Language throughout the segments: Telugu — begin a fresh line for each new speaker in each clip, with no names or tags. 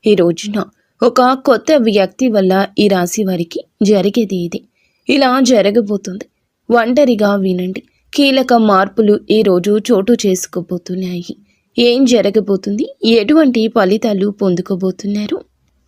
ఈ రోజున ఒక కొత్త వ్యక్తి వల్ల ఈ రాశి వారికి జరిగేది ఇది. ఇలా జరగబోతుంది. ఒంటరిగా వినండి. కీలక మార్పులు ఈ రోజు చోటు చేసుకోబోతున్నాయి. ఏం జరగబోతుంది, ఎటువంటి ఫలితాలు పొందుకోబోతున్నారు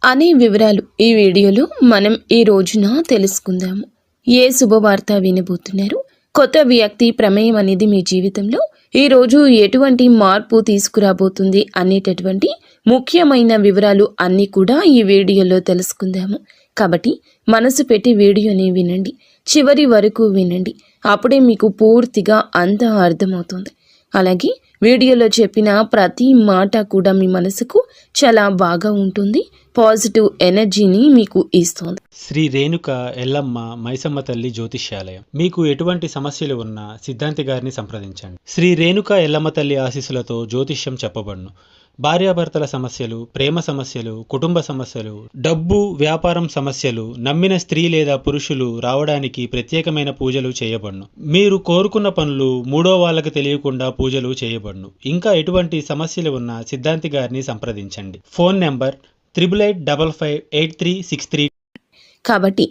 అనే వివరాలు ఈ వీడియోలో మనం ఈ రోజున తెలుసుకుందాము. ఏ శుభవార్త వినబోతున్నారు, కొత్త వ్యక్తి ప్రమేయం అనేది మీ జీవితంలో ఈరోజు ఎటువంటి మార్పు తీసుకురాబోతుంది అనేటటువంటి ముఖ్యమైన వివరాలు అన్నీ కూడా ఈ వీడియోలో తెలుసుకుందాము. కాబట్టి మనసు పెట్టి వీడియోని వినండి, చివరి వరకు వినండి. అప్పుడే మీకు పూర్తిగా అంతా అర్థమవుతుంది. అలాగే వీడియోలో చెప్పిన ప్రతి మాట కూడా మీ మనసుకు చాలా బాగా ఉంటుంది, పాజిటివ్ ఎనర్జీని మీకు ఇస్తుంది.
శ్రీ రేణుక ఎల్లమ్మ మైసమ్మ తల్లి జ్యోతిష్యాలయం. మీకు ఎటువంటి సమస్యలు ఉన్నా సిద్ధాంతి గారిని సంప్రదించండి. శ్రీ రేణుక ఎల్లమ్మ తల్లి ఆశీస్సులతో జ్యోతిష్యం చెప్పబడును. భార్యాభర్తల సమస్యలు, ప్రేమ సమస్యలు, కుటుంబ సమస్యలు, డబ్బు వ్యాపారం సమస్యలు, నమ్మిన స్త్రీ లేదా పురుషులు రావడానికి ప్రత్యేకమైన పూజలు చేయబడును. మీరు కోరుకున్న పనులు మూడో వాళ్ళకి తెలియకుండా పూజలు చేయబడును. ఇంకా ఎటువంటి సమస్యలు ఉన్నా సిద్ధాంతి గారిని సంప్రదించండి. Phone number 88555363.
కాబట్టి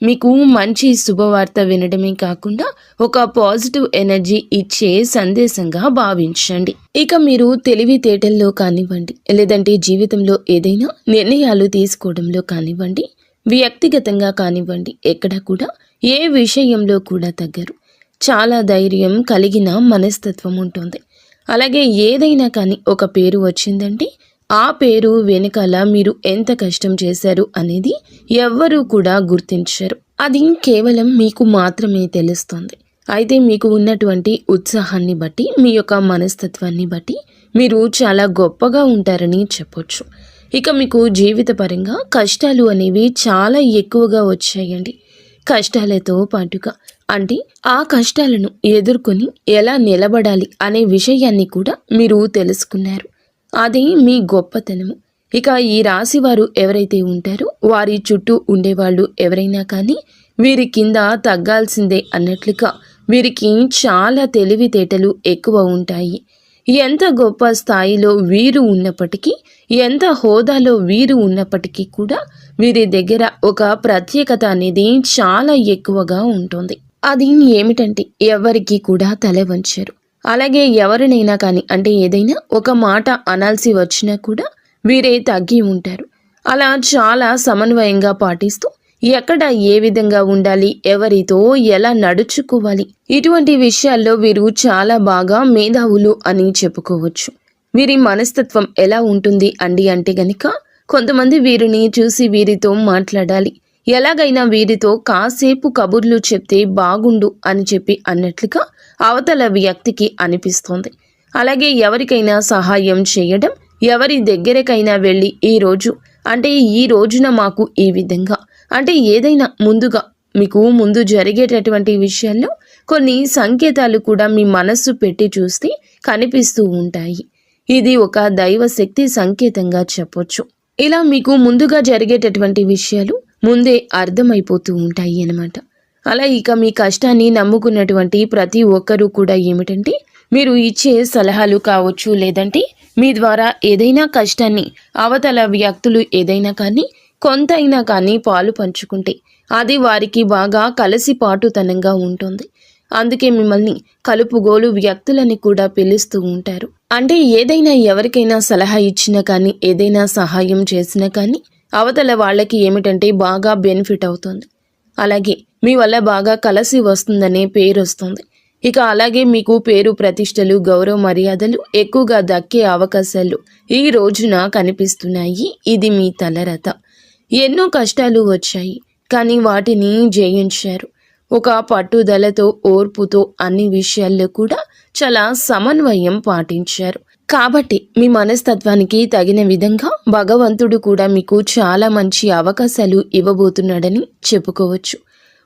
మీకు మంచి శుభవార్త వినడమే కాకుండా ఒక పాజిటివ్ ఎనర్జీ ఇచ్చే సందేశంగా భావించండి. ఇక మీరు తెలివితేటల్లో కానివ్వండి, లేదంటే జీవితంలో ఏదైనా నిర్ణయాలు తీసుకోవడంలో కానివ్వండి, వ్యక్తిగతంగా కానివ్వండి, ఎక్కడ కూడా ఏ విషయంలో కూడా తగ్గరు. చాలా ధైర్యం కలిగిన మనస్తత్వం ఉంటుంది. అలాగే ఏదైనా కానీ ఒక పేరు వచ్చిందంటే ఆ పేరు వెనుకాల మీరు ఎంత కష్టం చేశారు అనేది ఎవ్వరూ కూడా గుర్తించరు. అది కేవలం మీకు మాత్రమే తెలుస్తుంది. అయితే మీకు ఉన్నటువంటి ఉత్సాహాన్ని బట్టి, మీ యొక్క మనస్తత్వాన్ని బట్టి మీరు చాలా గొప్పగా ఉంటారని చెప్పొచ్చు. ఇక మీకు జీవితపరంగా కష్టాలు అనేవి చాలా ఎక్కువగా వచ్చాయండి. కష్టాలతో పాటుగా అంటే ఆ కష్టాలను ఎదుర్కొని ఎలా నిలబడాలి అనే విషయాన్ని కూడా మీరు తెలుసుకున్నారు. అది మీ గొప్పతనము. ఇక ఈ రాశి వారు ఎవరైతే ఉంటారో వారి చుట్టూ ఉండేవాళ్ళు ఎవరైనా కానీ వీరి కింద తగ్గాల్సిందే అన్నట్లుగా వీరికి చాలా తెలివితేటలు ఎక్కువ ఉంటాయి. ఎంత గొప్ప స్థాయిలో వీరు ఉన్నప్పటికీ, ఎంత హోదాలో వీరు ఉన్నప్పటికీ కూడా వీరి దగ్గర ఒక ప్రత్యేకత అనేది చాలా ఎక్కువగా ఉంటుంది. అది ఏమిటంటే ఎవరికి కూడా తల వంచరు. అలాగే ఎవరినైనా కానీ అంటే ఏదైనా ఒక మాట అనాల్సి వచ్చినా కూడా వీరే తగ్గి ఉంటారు. అలా చాలా సమన్వయంగా పాటిస్తూ ఎక్కడ ఏ విధంగా ఉండాలి, ఎవరితో ఎలా నడుచుకోవాలి, ఇటువంటి విషయాల్లో వీరు చాలా బాగా మేధావులు అని చెప్పుకోవచ్చు. వీరి మనస్తత్వం ఎలా ఉంటుంది అంటే గనుక కొంతమంది వీరిని చూసి వీరితో మాట్లాడాలి, ఎలాగైనా వీరితో కాసేపు కబుర్లు చెప్తే బాగుండు అని చెప్పి అన్నట్లుగా అవతల వ్యక్తికి అనిపిస్తుంది. అలాగే ఎవరికైనా సహాయం చేయడం, ఎవరి దగ్గరకైనా వెళ్ళి ఈ రోజున మాకు ఈ విధంగా అంటే ఏదైనా ముందుగా మీకు ముందు జరిగేటటువంటి విషయాల్లో కొన్ని సంకేతాలు కూడా మీ మనస్సు పెట్టి చూస్తే కనిపిస్తూ ఉంటాయి. ఇది ఒక దైవశక్తి సంకేతంగా చెప్పొచ్చు. ఇలా మీకు ముందుగా జరిగేటటువంటి విషయాలు ముందే అర్థమైపోతూ ఉంటాయి అన్నమాట. అలా ఇక మీ కష్టాన్ని నమ్ముకున్నటువంటి ప్రతి ఒక్కరూ కూడా ఏమిటంటే మీరు ఇచ్చే సలహాలు కావచ్చు, లేదంటే మీ ద్వారా ఏదైనా కష్టాన్ని అవతల వ్యక్తులు ఏదైనా కానీ కొంతైనా కానీ పాలు పంచుకుంటే అది వారికి బాగా కలసిపాటుతనంగా ఉంటుంది. అందుకే మిమ్మల్ని కలుపుగోలు వ్యక్తులని కూడా పిలుస్తూ ఉంటారు. అంటే ఏదైనా ఎవరికైనా సలహా ఇచ్చినా కానీ, ఏదైనా సహాయం చేసినా కానీ అవతల వాళ్ళకి ఏమిటంటే బాగా బెనిఫిట్ అవుతుంది. అలాగే మీ వల్ల బాగా కలిసి వస్తుందనే పేరు వస్తుంది. ఇక అలాగే మీకు పేరు ప్రతిష్టలు, గౌరవ మర్యాదలు ఎక్కువగా దక్కే అవకాశాలు ఈ రోజున కనిపిస్తున్నాయి. ఇది మీ తలరాత. ఎన్నో కష్టాలు వచ్చాయి, కానీ వాటిని జయించారు. ఒక పట్టుదలతో, ఓర్పుతో అన్ని విషయాల్లో కూడా చాలా సమన్వయం పాటించారు. కాబట్టి మీ మనస్తత్వానికి తగిన విధంగా భగవంతుడు కూడా మీకు చాలా మంచి అవకాశాలు ఇవ్వబోతున్నాడని చెప్పుకోవచ్చు.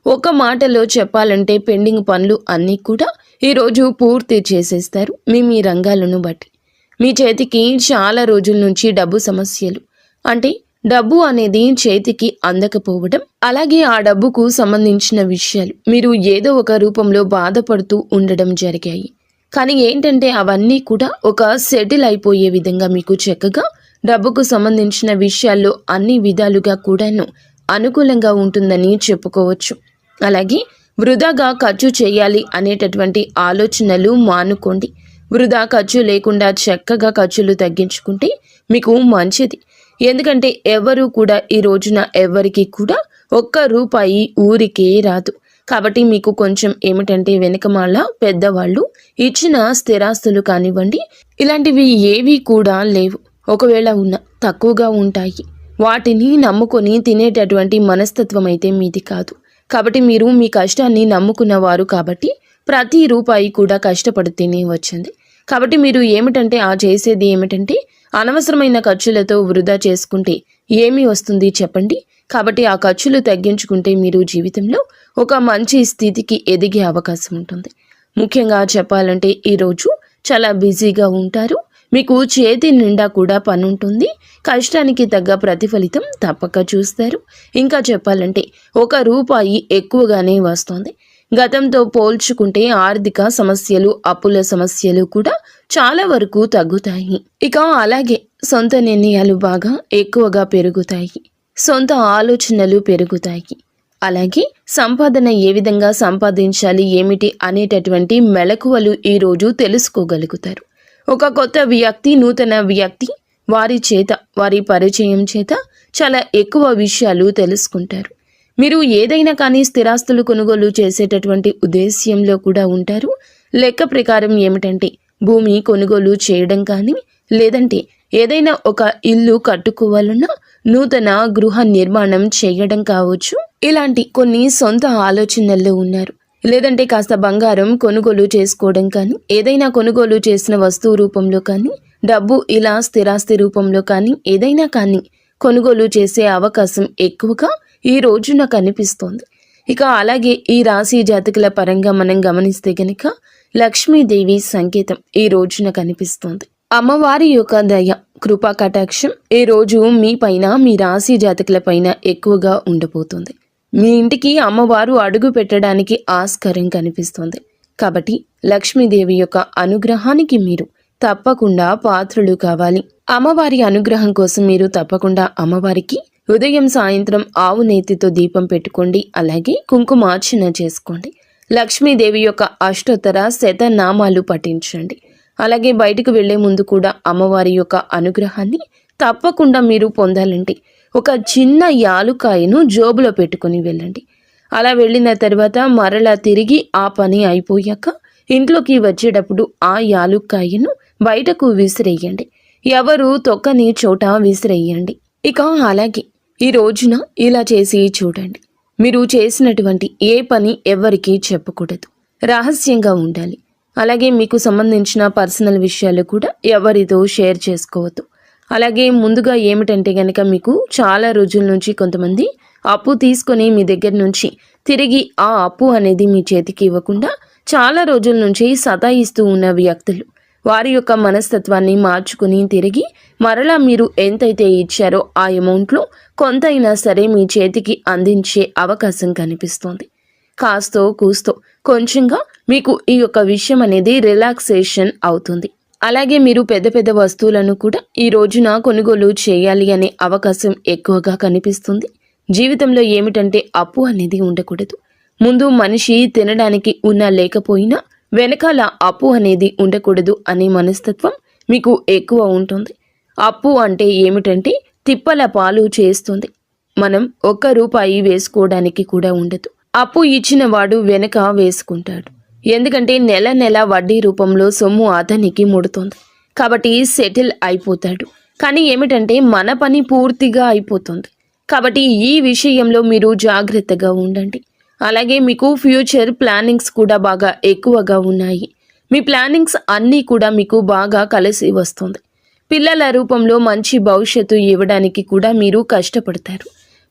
ఒక మాటలో చెప్పాలంటే పెండింగ్ పనులు అన్నీ కూడా ఈరోజు పూర్తి చేసేస్తారు. మీ రంగాలను బట్టి మీ చేతికి చాలా రోజుల నుంచి డబ్బు సమస్యలు, అంటే డబ్బు అనేది చేతికి అందకపోవడం, అలాగే ఆ డబ్బుకు సంబంధించిన విషయాలు మీరు ఏదో ఒక రూపంలో బాధపడుతూ ఉండడం జరిగాయి. కానీ ఏంటంటే అవన్నీ కూడా ఒక సెటిల్ అయిపోయే విధంగా మీకు చక్కగా డబ్బుకు సంబంధించిన విషయాల్లో అన్ని విధాలుగా కూడాను అనుకూలంగా ఉంటుందని చెప్పుకోవచ్చు. అలాగే వృధాగా ఖర్చు చేయాలి అనేటటువంటి ఆలోచనలు మానుకోండి. వృధా ఖర్చు లేకుండా చక్కగా ఖర్చులు తగ్గించుకుంటే మీకు మంచిది. ఎందుకంటే ఎవరు కూడా ఈ రోజున ఎవరికి కూడా ఒక్క రూపాయి ఊరికే రాదు. కాబట్టి మీకు కొంచెం ఏమిటంటే వెనకమాల పెద్దవాళ్ళు ఇచ్చిన స్థిరాస్తులు కానివ్వండి, ఇలాంటివి ఏవి కూడా లేవు. ఒకవేళ ఉన్న తక్కువగా ఉంటాయి. వాటిని నమ్ముకొని తినేటటువంటి మనస్తత్వం అయితే మీది కాదు. కాబట్టి మీరు మీ కష్టాన్ని నమ్ముకున్నవారు కాబట్టి ప్రతి రూపాయి కూడా కష్టపడితేనే వచ్చింది. కాబట్టి మీరు ఏమిటంటే చేసేది ఏమిటంటే అనవసరమైన ఖర్చులతో వృధా చేసుకుంటే ఏమి వస్తుంది చెప్పండి. కాబట్టి ఆ ఖర్చులు తగ్గించుకుంటే మీరు జీవితంలో ఒక మంచి స్థితికి ఎదిగే అవకాశం ఉంటుంది. ముఖ్యంగా చెప్పాలంటే ఈరోజు చాలా బిజీగా ఉంటారు. మీకు చేతి నిండా కూడా పని ఉంటుంది. కష్టానికి తగ్గ ప్రతిఫలితం తప్పక చూస్తారు. ఇంకా చెప్పాలంటే ఒక రూపాయి ఎక్కువగానే వస్తుంది. గతంతో పోల్చుకుంటే ఆర్థిక సమస్యలు, అప్పుల సమస్యలు కూడా చాలా వరకు తగ్గుతాయి. ఇక అలాగే సొంత నిర్ణయాలు బాగా ఎక్కువగా పెరుగుతాయి. సొంత ఆలోచనలు పెరుగుతాయి. అలాగే సంపాదన ఏ విధంగా సంపాదించాలి ఏమిటి అనేటటువంటి మెళకువలు ఈరోజు తెలుసుకోగలుగుతారు. ఒక కొత్త వ్యక్తి, నూతన వ్యక్తి వారి చేత, వారి పరిచయం చేత చాలా ఎక్కువ విషయాలు తెలుసుకుంటారు. మీరు ఏదైనా కానీ స్థిరాస్తులు కొనుగోలు చేసేటటువంటి ఉద్దేశ్యంలో కూడా ఉంటారు. లెక్క ప్రకారం ఏమిటంటే భూమి కొనుగోలు చేయడం కానీ, లేదంటే ఏదైనా ఒక ఇల్లు కట్టుకోవాలన్నా, నూతన గృహ నిర్మాణం చేయడం కావచ్చు. ఇలాంటి కొన్ని సొంత ఆలోచనల్లో ఉన్నారు. లేదంటే కాస్త బంగారం కొనుగోలు చేసుకోవడం కానీ, ఏదైనా కొనుగోలు చేసిన వస్తువు రూపంలో కానీ, డబ్బు ఇలా స్థిరాస్తి రూపంలో కానీ ఏదైనా కానీ కొనుగోలు చేసే అవకాశం ఎక్కువగా ఈ రోజున కనిపిస్తోంది. ఇక అలాగే ఈ రాశి జాతకుల పరంగా మనం గమనిస్తే గనక లక్ష్మీదేవి సంకేతం ఈ రోజున కనిపిస్తోంది. అమ్మవారి యొక్క దయ, కృపా కటాక్షం ఈ రోజు మీ పైన, మీ రాశి జాతకుల పైన ఎక్కువగా ఉండబోతుంది. మీ ఇంటికి అమ్మవారు అడుగు పెట్టడానికి ఆస్కారం కనిపిస్తుంది. కాబట్టి లక్ష్మీదేవి యొక్క అనుగ్రహానికి మీరు తప్పకుండా పాత్రులు కావాలి. అమ్మవారి అనుగ్రహం కోసం మీరు తప్పకుండా అమ్మవారికి ఉదయం సాయంత్రం ఆవు నేతితో దీపం పెట్టుకోండి. అలాగే కుంకుమార్చన చేసుకోండి. లక్ష్మీదేవి యొక్క అష్టోత్తర శతనామాలు పఠించండి. అలాగే బయటకు వెళ్లే ముందు కూడా అమ్మవారి యొక్క అనుగ్రహాన్ని తప్పకుండా మీరు పొందాలంటే ఒక చిన్న యాలుకాయను జోబులో పెట్టుకుని వెళ్ళండి. అలా వెళ్ళిన తర్వాత మరలా తిరిగి ఆ పని అయిపోయాక ఇంట్లోకి వచ్చేటప్పుడు ఆ యాలుకాయను బయటకు విసిరేయండి. ఎవరు తొక్కని చోట విసిరేయండి. ఇక అలాగే ఈ రోజున ఇలా చేసి చూడండి. మీరు చేసినటువంటి ఏ పని ఎవరికీ చెప్పకూడదు, రహస్యంగా ఉండాలి. అలాగే మీకు సంబంధించిన పర్సనల్ విషయాలు కూడా ఎవరితో షేర్ చేసుకోవద్దు. అలాగే ముందుగా ఏమిటంటే గనక మీకు చాలా రోజుల నుంచి కొంతమంది అప్పు తీసుకొని మీ దగ్గర నుంచి తిరిగి ఆ అప్పు అనేది మీ చేతికి ఇవ్వకుండా చాలా రోజుల నుంచి సతాయిస్తూ ఉన్న వ్యక్తులు, వారి యొక్క మనస్తత్వాన్ని మార్చుకుని తిరిగి మరలా మీరు ఎంతైతే ఇచ్చారో ఆ అమౌంట్లో కొంతైనా సరే మీ చేతికి అందించే అవకాశం కనిపిస్తోంది. కాస్తో కూస్తో కొంచెంగా మీకు ఈ యొక్క విషయం అనేది రిలాక్సేషన్ అవుతుంది. అలాగే మీరు పెద్ద పెద్ద వస్తువులను కూడా ఈ రోజున కొనుగోలు చేయాలి అనే అవకాశం ఎక్కువగా కనిపిస్తుంది. జీవితంలో ఏమిటంటే అప్పు అనేది ఉండకూడదు. ముందు మనిషి తినడానికి ఉన్నా లేకపోయినా వెనకాల అప్పు అనేది ఉండకూడదు అనే మనస్తత్వం మీకు ఎక్కువ ఉంటుంది. అప్పు అంటే ఏమిటంటే తిప్పల పాలు చేస్తుంది. మనం ఒక్క రూపాయి వేసుకోవడానికి కూడా ఉండదు. అప్పు ఇచ్చిన వాడు వెనక వేసుకుంటాడు. ఎందుకంటే నెల నెల వడ్డీ రూపంలో సొమ్ము అతనికి ముడుతుంది. కాబట్టి సెటిల్ అయిపోతాడు. కానీ ఏమిటంటే మన పని పూర్తిగా అయిపోతుంది. కాబట్టి ఈ విషయంలో మీరు జాగ్రత్తగా ఉండండి. అలాగే మీకు ఫ్యూచర్ ప్లానింగ్స్ కూడా బాగా ఎక్కువగా ఉన్నాయి. మీ ప్లానింగ్స్ అన్నీ కూడా మీకు బాగా కలిసి వస్తుంది. పిల్లల రూపంలో మంచి భవిష్యత్తు ఇవ్వడానికి కూడా మీరు కష్టపడతారు.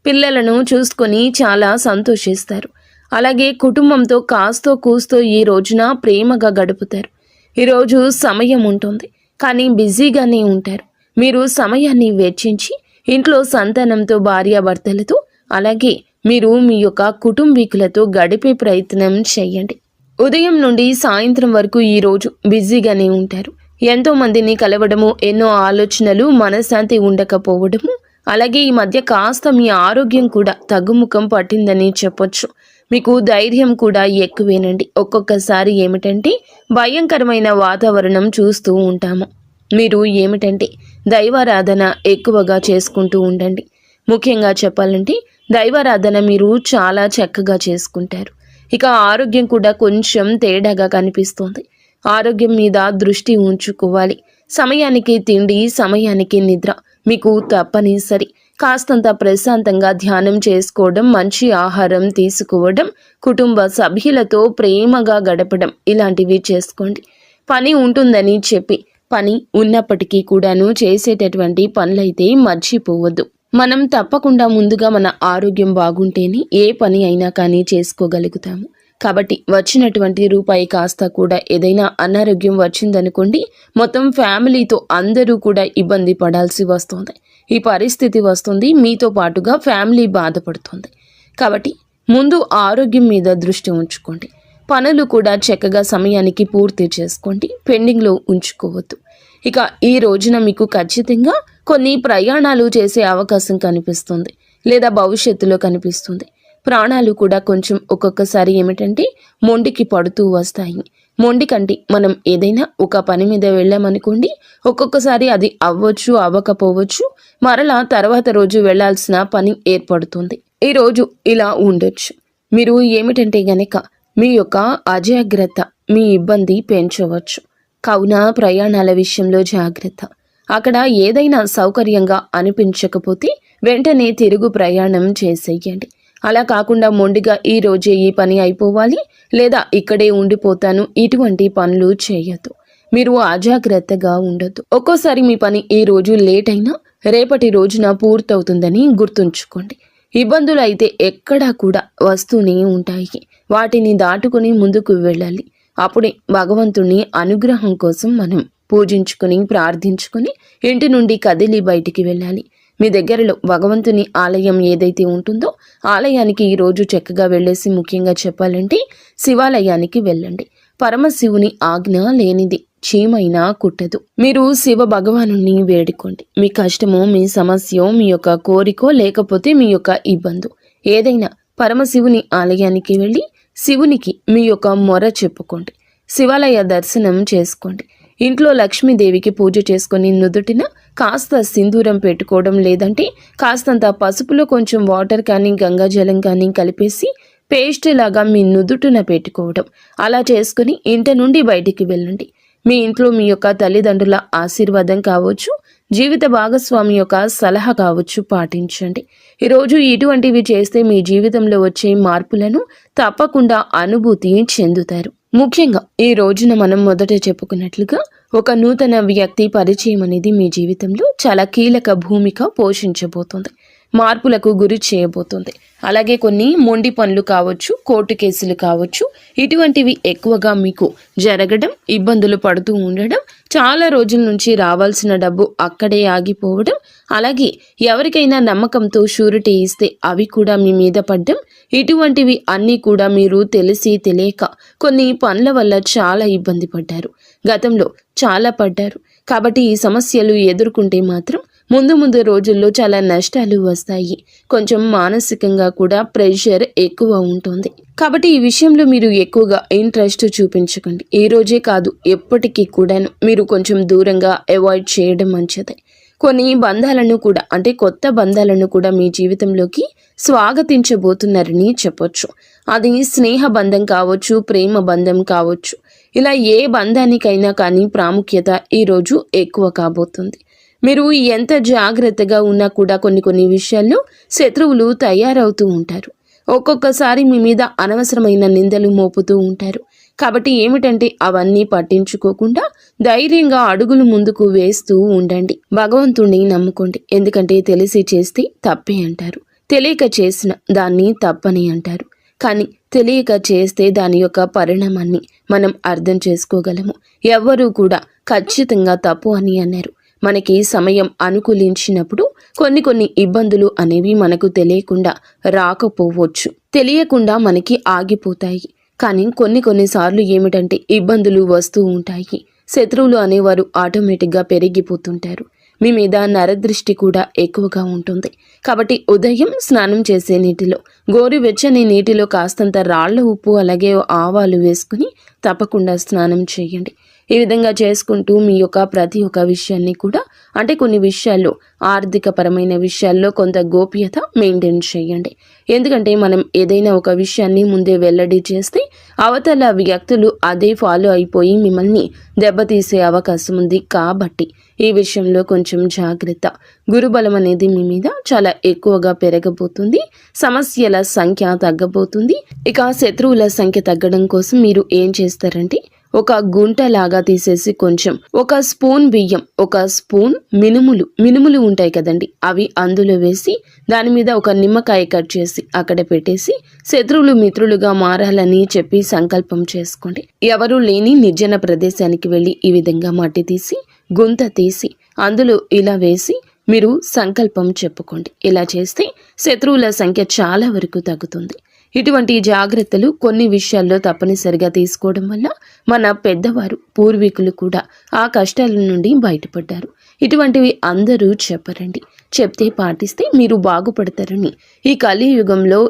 పిల్లలను చూసుకొని చాలా సంతోషిస్తారు. అలాగే కుటుంబంతో కాస్తో కూస్తో ఈ రోజున ప్రేమగా గడుపుతారు. ఈరోజు సమయం ఉంటుంది, కానీ బిజీగానే ఉంటారు. మీరు సమయాన్ని వెచ్చించి ఇంట్లో సంతానంతో, భార్యాభర్తలతో, అలాగే మీరు మీ యొక్క కుటుంబీకులతో గడిపే ప్రయత్నం చేయండి. ఉదయం నుండి సాయంత్రం వరకు ఈరోజు బిజీగానే ఉంటారు. ఎంతో మందిని కలవడము, ఎన్నో ఆలోచనలు, మనశ్శాంతి ఉండకపోవడము, అలాగే ఈ మధ్య కాస్త మీ ఆరోగ్యం కూడా తగ్గుముఖం పట్టిందని చెప్పొచ్చు. మీకు ధైర్యం కూడా ఎక్కువేనండి. ఒక్కొక్కసారి ఏమిటంటే భయంకరమైన వాతావరణం చూస్తూ ఉంటాము. మీరు ఏమిటంటే దైవారాధన ఎక్కువగా చేసుకుంటూ ఉండండి. ముఖ్యంగా చెప్పాలంటే దైవారాధన మీరు చాలా చక్కగా చేసుకుంటారు. ఇక ఆరోగ్యం కూడా కొంచెం తేడాగా కనిపిస్తోంది. ఆరోగ్యం మీద దృష్టి ఉంచుకోవాలి. సమయానికి తిండి, సమయానికి నిద్ర మీకు తప్పనిసరి. కాస్తంత ప్రశాంతంగా ధ్యానం చేసుకోవడం, మంచి ఆహారం తీసుకోవడం, కుటుంబ సభ్యులతో ప్రేమగా గడపడం ఇలాంటివి చేసుకోండి. పని ఉంటుందని చెప్పి పని ఉన్నప్పటికీ కూడాను చేసేటటువంటి పనులైతే మర్చిపోవద్దు. మనం తప్పకుండా ముందుగా మన ఆరోగ్యం బాగుంటేనే ఏ పని అయినా కానీ చేసుకోగలుగుతాము. కాబట్టి వచ్చినటువంటి రూపాయి కాస్త కూడా ఏదైనా అనారోగ్యం వచ్చిందనుకోండి, మొత్తం ఫ్యామిలీతో అందరూ కూడా ఇబ్బంది పడాల్సి వస్తుంది. ఈ పరిస్థితి వస్తుంది, మీతో పాటుగా ఫ్యామిలీ బాధపడుతుంది. కాబట్టి ముందు ఆరోగ్యం మీద దృష్టి ఉంచుకోండి. పనులు కూడా చక్కగా సమయానికి పూర్తి చేసుకోండి. పెండింగ్లో ఉంచుకోవద్దు. ఇక ఈ రోజున మీకు ఖచ్చితంగా కొన్ని ప్రయాణాలు చేసే అవకాశం కనిపిస్తుంది, లేదా భవిష్యత్తులో కనిపిస్తుంది. ప్రాణాలు కూడా కొంచెం ఒక్కొక్కసారి ఏమిటంటే మొండికి పడుతూ వస్తాయి. మొండి కంటే మనం ఏదైనా ఒక పని మీద వెళ్ళామనుకోండి, ఒక్కొక్కసారి అది అవ్వచ్చు, అవ్వకపోవచ్చు, మరలా తర్వాత రోజు వెళ్లాల్సిన పని ఏర్పడుతుంది. ఈ రోజు ఇలా ఉండొచ్చు. మీరు ఏమిటంటే గనక మీ యొక్క అజాగ్రత్త మీ ఇబ్బంది పెంచవచ్చు. కావున ప్రయాణాల విషయంలో జాగ్రత్త. అక్కడ ఏదైనా సౌకర్యంగా అనిపించకపోతే వెంటనే తిరుగు ప్రయాణం చేసేయండి. అలా కాకుండా మొండిగా ఈ రోజే ఈ పని అయిపోవాలి, లేదా ఇక్కడే ఉండిపోతాను, ఇటువంటి పనులు చేయొద్దు. మీరు అజాగ్రత్తగా ఉండొద్దు. ఒక్కోసారి మీ పని ఈ రోజు లేట్ అయినా రేపటి రోజున పూర్తవుతుందని గుర్తుంచుకోండి. ఇబ్బందులు అయితే ఎక్కడా కూడా వస్తూనే ఉంటాయి. వాటిని దాటుకుని ముందుకు వెళ్ళాలి. అప్పుడే భగవంతుని అనుగ్రహం కోసం మనం పూజించుకుని, ప్రార్థించుకుని ఇంటి నుండి కదిలి బయటికి వెళ్ళాలి. మీ దగ్గరలో భగవంతుని ఆలయం ఏదైతే ఉంటుందో ఆలయానికి ఈరోజు చక్కగా వెళ్ళేసి, ముఖ్యంగా చెప్పాలంటే శివాలయానికి వెళ్ళండి. పరమశివుని ఆజ్ఞ లేనిది చీమైనా కుట్టదు. మీరు శివ భగవాను వేడుకోండి. మీ కష్టమో, మీ సమస్యో, మీ యొక్క కోరికో, లేకపోతే మీ యొక్క ఇబ్బంది ఏదైనా పరమశివుని ఆలయానికి వెళ్ళి శివునికి మీ యొక్క మొర చెప్పుకోండి. శివాలయ దర్శనం చేసుకోండి. ఇంట్లో లక్ష్మీదేవికి పూజ చేసుకొని నుదుటిన కాస్త సింధూరం పెట్టుకోవడం, లేదంటే కాస్తంత పసుపులో కొంచెం వాటర్ కానీ గంగాజలం కానీ కలిపేసి పేస్ట్ లాగా మీ నుదుటిన పెట్టుకోవడం, అలా చేసుకుని ఇంటి నుండి బయటికి వెళ్ళండి. మీ ఇంట్లో మీ యొక్క తల్లిదండ్రుల ఆశీర్వాదం కావచ్చు, జీవిత భాగస్వామి యొక్క సలహా కావచ్చు, పాటించండి. ఈరోజు ఇటువంటివి చేస్తే మీ జీవితంలో వచ్చే మార్పులను తప్పకుండా అనుభూతి చెందుతారు. ముఖ్యంగా ఈ రోజున మనం మొదట చెప్పుకున్నట్లుగా ఒక నూతన వ్యక్తి పరిచయం అనేది మీ జీవితంలో చాలా కీలక భూమిక పోషించబోతుంది. మార్పులకు గురి చేయబోతుంది. అలాగే కొన్ని మొండి పనులు కావచ్చు, కోర్టు కేసులు కావచ్చు, ఇటువంటివి ఎక్కువగా మీకు జరగడం, ఇబ్బందులు పడుతూ ఉండడం, చాలా రోజుల నుంచి రావాల్సిన డబ్బు అక్కడే ఆగిపోవడం, అలాగే ఎవరికైనా నమ్మకంతో షూరిటీ ఇస్తే అవి కూడా మీ మీద పడ్డం, ఇటువంటివి అన్నీ కూడా మీరు తెలిసి తెలియక కొన్ని పనుల వల్ల చాలా ఇబ్బంది పడ్డారు. గతంలో చాలా పడ్డారు. కాబట్టి ఈ సమస్యలు ఎదుర్కొంటే మాత్రం ముందు రోజుల్లో చాలా నష్టాలు వస్తాయి. కొంచెం మానసికంగా కూడా ప్రెషర్ ఎక్కువ ఉంటుంది. కాబట్టి ఈ విషయంలో మీరు ఎక్కువగా ఇంట్రెస్ట్ చూపించకండి. ఈ రోజే కాదు, ఎప్పటికీ కూడాను మీరు కొంచెం దూరంగా అవాయిడ్ చేయడం మంచిది. కొన్ని బంధాలను కూడా, అంటే కొత్త బంధాలను కూడా మీ జీవితంలోకి స్వాగతించబోతున్నారని చెప్పొచ్చు. అది స్నేహ బంధం కావచ్చు, ప్రేమ బంధం కావచ్చు. ఇలా ఏ బంధానికైనా కానీ ప్రాముఖ్యత ఈరోజు ఎక్కువ కాబోతుంది. మీరు ఎంత జాగ్రత్తగా ఉన్నా కూడా కొన్ని విషయాల్లో శత్రువులు తయారవుతూ ఉంటారు. ఒక్కొక్కసారి మీ మీద అనవసరమైన నిందలు మోపుతూ ఉంటారు. కాబట్టి ఏమిటంటే అవన్నీ పట్టించుకోకుండా ధైర్యంగా అడుగులు ముందుకు వేస్తూ ఉండండి. భగవంతుణ్ణి నమ్ముకోండి. ఎందుకంటే తెలిసి చేస్తే తప్పే అంటారు, తెలియక చేసిన దాన్ని తప్పని అంటారు. కానీ తెలియక చేస్తే దాని యొక్క పరిణామాన్ని మనం అర్థం చేసుకోగలము. ఎవ్వరూ కూడా ఖచ్చితంగా తప్పు అని అన్నారు. మనకి సమయం అనుకూలించినప్పుడు కొన్ని ఇబ్బందులు అనేవి మనకు తెలియకుండా రాకపోవచ్చు, తెలియకుండా మనకి ఆగిపోతాయి. కానీ కొన్నిసార్లు ఏమిటంటే ఇబ్బందులు వస్తూ ఉంటాయి, శత్రువులు అనేవారు ఆటోమేటిక్గా పెరిగిపోతుంటారు. మీ మీద నరదృష్టి కూడా ఎక్కువగా ఉంటుంది. కాబట్టి ఉదయం స్నానం చేసే నీటిలో గోరువెచ్చని నీటిలో కాస్తంత రాళ్ల ఉప్పు అలాగే ఆవాలు వేసుకుని తప్పకుండా స్నానం చేయండి. ఈ విధంగా చేసుకుంటూ మీ యొక్క ప్రతి ఒక్క విషయాన్ని కూడా అంటే కొన్ని విషయాల్లో ఆర్థిక పరమైన విషయాల్లో కొంత గోప్యత మెయింటైన్ చేయండి. ఎందుకంటే మనం ఏదైనా ఒక విషయాన్ని ముందే వెల్లడి చేస్తే అవతల వ్యక్తులు అదే ఫాలో అయిపోయి మిమ్మల్ని దెబ్బతీసే అవకాశం ఉంది. కాబట్టి ఈ విషయంలో కొంచెం జాగ్రత్త. గురుబలం అనేది మీ మీద చాలా ఎక్కువగా పెరగబోతుంది. సమస్యల సంఖ్య తగ్గబోతుంది. ఇక శత్రువుల సంఖ్య తగ్గడం కోసం మీరు ఏం చేస్తారంటే ఒక గుంట లాగా తీసేసి కొంచెం ఒక స్పూన్ బియ్యం, ఒక స్పూన్ మినుములు ఉంటాయి కదండి, అవి అందులో వేసి దాని మీద ఒక నిమ్మకాయ కట్ చేసి అక్కడ పెట్టేసి శత్రువులు మిత్రులుగా మారాలని చెప్పి సంకల్పం చేసుకోండి. ఎవరూ లేని నిర్జన ప్రదేశానికి వెళ్ళి ఈ విధంగా మట్టి తీసి గుంత తీసి అందులో ఇలా వేసి మీరు సంకల్పం చెప్పుకోండి. ఇలా చేస్తే శత్రువుల సంఖ్య చాలా వరకు తగ్గుతుంది. ఇటువంటి జాగ్రత్తలు కొన్ని విషయాల్లో తప్పనిసరిగా తీసుకోవడం వల్ల మన పెద్దవారు పూర్వీకులు కూడా ఆ కష్టాల నుండి బయటపడ్డారు. ఇటువంటివి అందరూ చెప్పరండి. చెప్తే పాటిస్తే మీరు బాగుపడతారని ఈ కలియుగంలో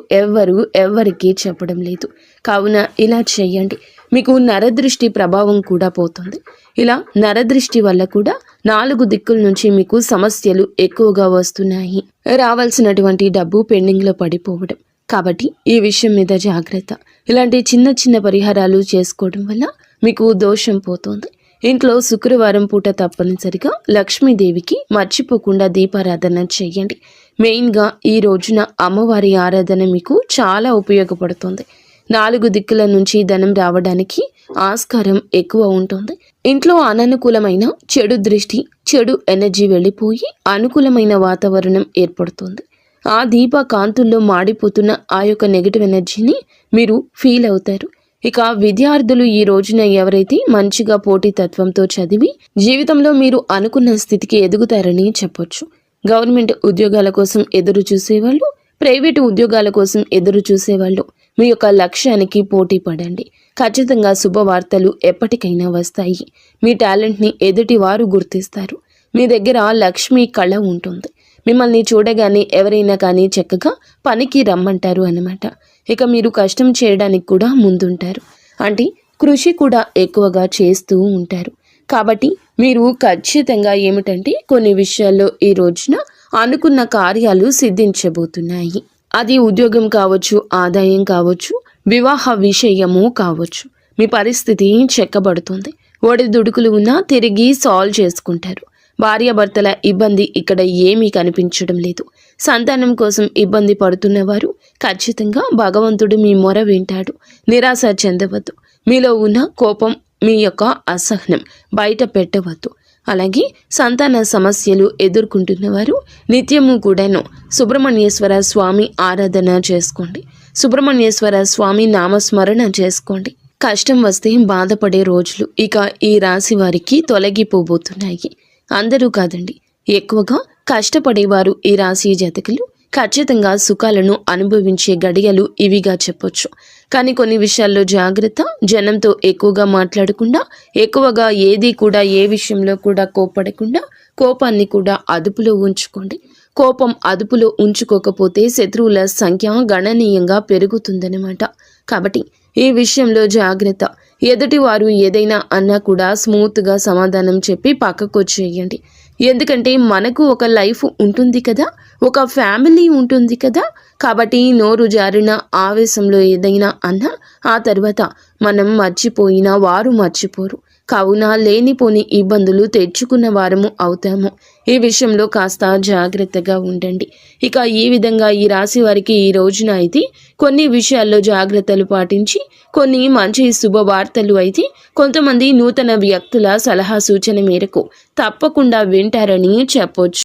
ఎవరికి చెప్పడం లేదు. కావున ఇలా చేయండి. మీకు నరదృష్టి ప్రభావం కూడా పోతుంది. ఇలా నరదృష్టి వల్ల కూడా 4 దిక్కుల నుంచి మీకు సమస్యలు ఎక్కువగా వస్తున్నాయి. రావాల్సినటువంటి డబ్బు పెండింగ్లో పడిపోవడం. కాబట్టి ఈ విషయం మీద జాగ్రత్త. ఇలాంటి చిన్న చిన్న పరిహారాలు చేసుకోవడం వల్ల మీకు దోషం పోతుంది. ఇంట్లో శుక్రవారం పూట తప్పనిసరిగా లక్ష్మీదేవికి మర్చిపోకుండా దీపారాధన చేయండి. మెయిన్గా ఈ రోజున అమ్మవారి ఆరాధన మీకు చాలా ఉపయోగపడుతుంది. 4 దిక్కుల నుంచి ధనం రావడానికి ఆస్కారం ఎక్కువ ఉంటుంది. ఇంట్లో అననుకూలమైన చెడు దృష్టి, చెడు ఎనర్జీ వెళ్ళిపోయి అనుకూలమైన వాతావరణం ఏర్పడుతుంది. ఆ దీప కాంతుల్లో మాడిపోతున్న ఆ యొక్క నెగిటివ్ ఎనర్జీని మీరు ఫీల్ అవుతారు. ఇక విద్యార్థులు ఈ రోజున ఎవరైతే మంచిగా పోటీతత్వంతో చదివి జీవితంలో మీరు అనుకున్న స్థితికి ఎదుగుతారని చెప్పొచ్చు. గవర్నమెంట్ ఉద్యోగాల కోసం ఎదురు చూసేవాళ్ళు, ప్రైవేటు ఉద్యోగాల కోసం ఎదురు చూసేవాళ్ళు మీ యొక్క లక్ష్యానికి పోటీ పడండి. ఖచ్చితంగా శుభవార్తలు ఎప్పటికైనా వస్తాయి. మీ టాలెంట్ని ఎదుటి వారు గుర్తిస్తారు. మీ దగ్గర లక్ష్మీ కళ ఉంటుంది. మిమ్మల్ని చూడగానే ఎవరైనా కానీ చక్కగా పనికి రమ్మంటారు అన్నమాట. ఇక మీరు కష్టం చేయడానికి కూడా ముందుంటారు. అంటే కృషి కూడా ఎక్కువగా చేస్తూ ఉంటారు. కాబట్టి మీరు ఖచ్చితంగా ఏమిటంటే కొన్ని విషయాల్లో ఈ రోజున అనుకున్న కార్యాలు సిద్ధించబోతున్నాయి. అది ఉద్యోగం కావచ్చు, ఆదాయం కావచ్చు, వివాహ విషయము కావచ్చు. మీ పరిస్థితి చెక్కబడుతుంది. ఒడిదుడుకులు ఉన్నా తిరిగి సాల్వ్ చేసుకుంటారు. భార్యాభర్తల ఇబ్బంది ఇక్కడ ఏమీ కనిపించడం లేదు. సంతానం కోసం ఇబ్బంది పడుతున్నవారు ఖచ్చితంగా భగవంతుడు మీ మొర వింటాడు. నిరాశ చెందవద్దు. మీలో ఉన్న కోపం, మీ యొక్క అసహనం బయట పెట్టవద్దు. అలాగే సంతాన సమస్యలు ఎదుర్కొంటున్నవారు నిత్యము కూడాను సుబ్రహ్మణ్యేశ్వర స్వామి ఆరాధన చేసుకోండి. సుబ్రహ్మణ్యేశ్వర స్వామి నామస్మరణ చేసుకోండి. కష్టం వస్తే బాధపడే రోజులు ఇక ఈ రాశి వారికి తొలగిపోబోతున్నాయి. అందరూ కాదండి, ఎక్కువగా కష్టపడేవారు ఈ రాశి జాతకులు ఖచ్చితంగా సుఖాలను అనుభవించే గడియలు ఇవిగా చెప్పొచ్చు. కానీ కొన్ని విషయాల్లో జాగ్రత్త. జనంతో ఎక్కువగా మాట్లాడకుండా, ఎక్కువగా ఏది కూడా ఏ విషయంలో కూడా కోపడకుండా కోపాన్ని కూడా అదుపులో ఉంచుకోండి. కోపం అదుపులో ఉంచుకోకపోతే శత్రువుల సంఖ్య గణనీయంగా పెరుగుతుందన్నమాట. కాబట్టి ఈ విషయంలో జాగ్రత్త. ఎదుటివారు ఏదైనా అన్నా కూడా స్మూత్గా సమాధానం చెప్పి పక్కకొచ్చేయండి. ఎందుకంటే మనకు ఒక లైఫ్ ఉంటుంది కదా, ఒక ఫ్యామిలీ ఉంటుంది కదా. కాబట్టి నోరు జారిన ఆవేశంలో ఏదైనా అన్నా ఆ తర్వాత మనం మర్చిపోయినా వారు మర్చిపోరు. కావున లేనిపోని ఇబ్బందులు తెచ్చుకున్న వారము అవుతాము. ఈ విషయంలో కాస్త జాగ్రత్తగా ఉండండి. ఇక ఈ విధంగా ఈ రాశి వారికి ఈ రోజున అయితే కొన్ని విషయాల్లో జాగ్రత్తలు పాటించి కొన్ని మంచి శుభవార్తలు అయితే కొంతమంది నూతన వ్యక్తుల సలహా సూచన మేరకు తప్పకుండా వింటారని చెప్పొచ్చు.